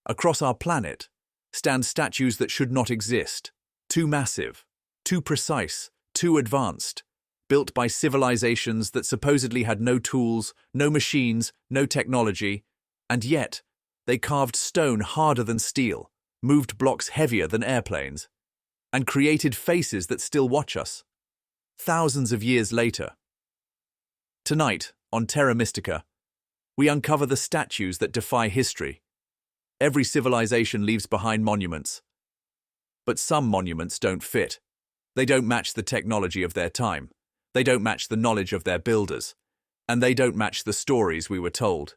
Across our planet stand statues that should not exist, too massive, too precise, too advanced, built by civilizations that supposedly had no tools, no machines, no technology, and yet they carved stone harder than steel, moved blocks heavier than airplanes, and created faces that still watch us, thousands of years later. Tonight, on Terra Mystica, we uncover the statues that defy history. Every civilization leaves behind monuments, but some monuments don't fit. They don't match the technology of their time. They don't match the knowledge of their builders, and they don't match the stories we were told.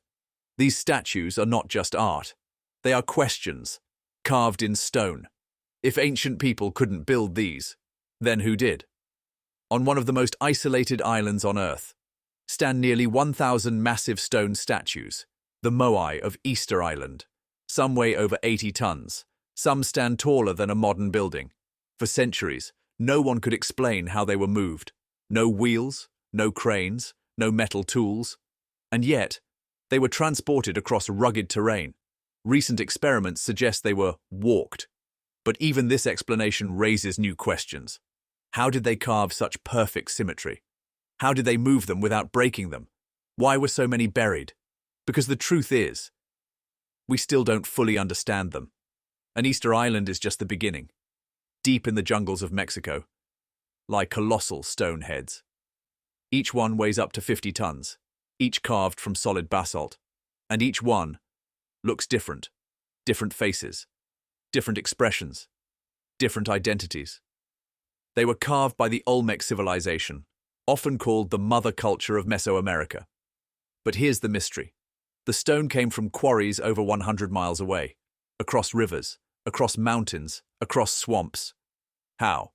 These statues are not just art. They are questions, carved in stone. If ancient people couldn't build these, then who did? On one of the most isolated islands on Earth stand nearly 1,000 massive stone statues, the Moai of Easter Island. Some weigh over 80 tons. Some stand taller than a modern building. For centuries, no one could explain how they were moved. No wheels, no cranes, no metal tools. And yet, they were transported across rugged terrain. Recent experiments suggest they were walked. But even this explanation raises new questions. How did they carve such perfect symmetry? How did they move them without breaking them? Why were so many buried? Because the truth is, we still don't fully understand them. And Easter Island is just the beginning. Deep in the jungles of Mexico lie colossal stone heads. Each one weighs up to 50 tons, each carved from solid basalt, and each one looks different. Different faces, different expressions, different identities. They were carved by the Olmec civilization, often called the mother culture of Mesoamerica. But here's the mystery. The stone came from quarries over 100 miles away, across rivers, across mountains, across swamps. How?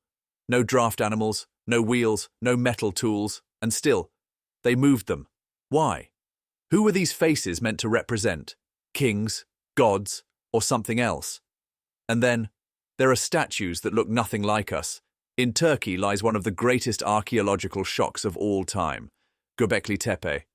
No draft animals, no wheels, no metal tools, and still, they moved them. Why? Who were these faces meant to represent? Kings, gods, or something else? And then, there are statues that look nothing like us. In Turkey lies one of the greatest archaeological shocks of all time, Göbekli Tepe,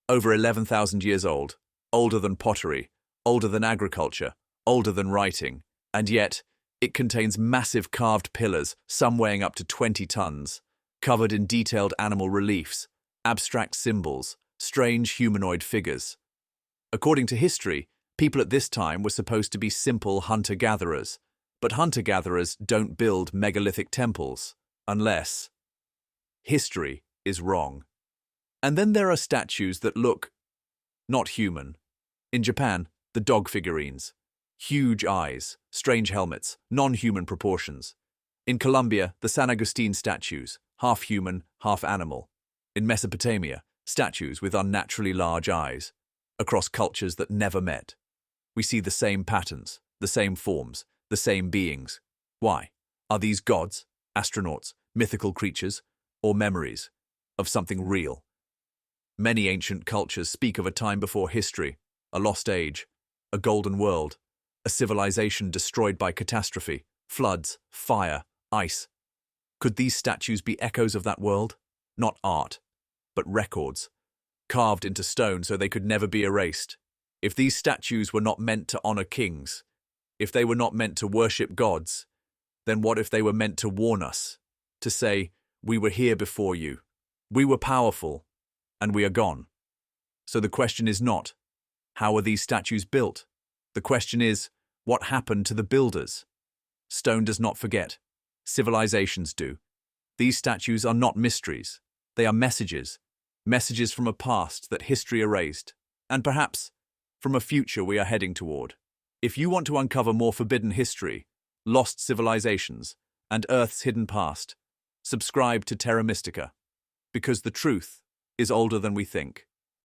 over 11,000 years old, older than pottery, older than agriculture, older than writing, and yet it contains massive carved pillars, some weighing up to 20 tons, covered in detailed animal reliefs, abstract symbols, strange humanoid figures. According to history, people at this time were supposed to be simple hunter-gatherers, but hunter-gatherers don't build megalithic temples, unless history is wrong. And then there are statues that look not human. In Japan, the dog figurines. Huge eyes, strange helmets, non-human proportions. In Colombia, the San Agustin statues, half human, half animal. In Mesopotamia, statues with unnaturally large eyes. Across cultures that never met, we see the same patterns, the same forms, the same beings. Why? Are these gods, astronauts, mythical creatures, or memories of something real? Many ancient cultures speak of a time before history, a lost age, a golden world, a civilization destroyed by catastrophe, floods, fire, ice. Could these statues be echoes of that world? Not art, but records, carved into stone so they could never be erased. If these statues were not meant to honor kings, if they were not meant to worship gods, then what if they were meant to warn us, to say, we were here before you, we were powerful, and we are gone? So the question is not, how are these statues built? The question is, what happened to the builders? Stone does not forget. Civilizations do. These statues are not mysteries. They are messages. Messages from a past that history erased, and perhaps from a future we are heading toward. If you want to uncover more forbidden history, lost civilizations, and Earth's hidden past, subscribe to Terra Mystica, because the truth is older than we think.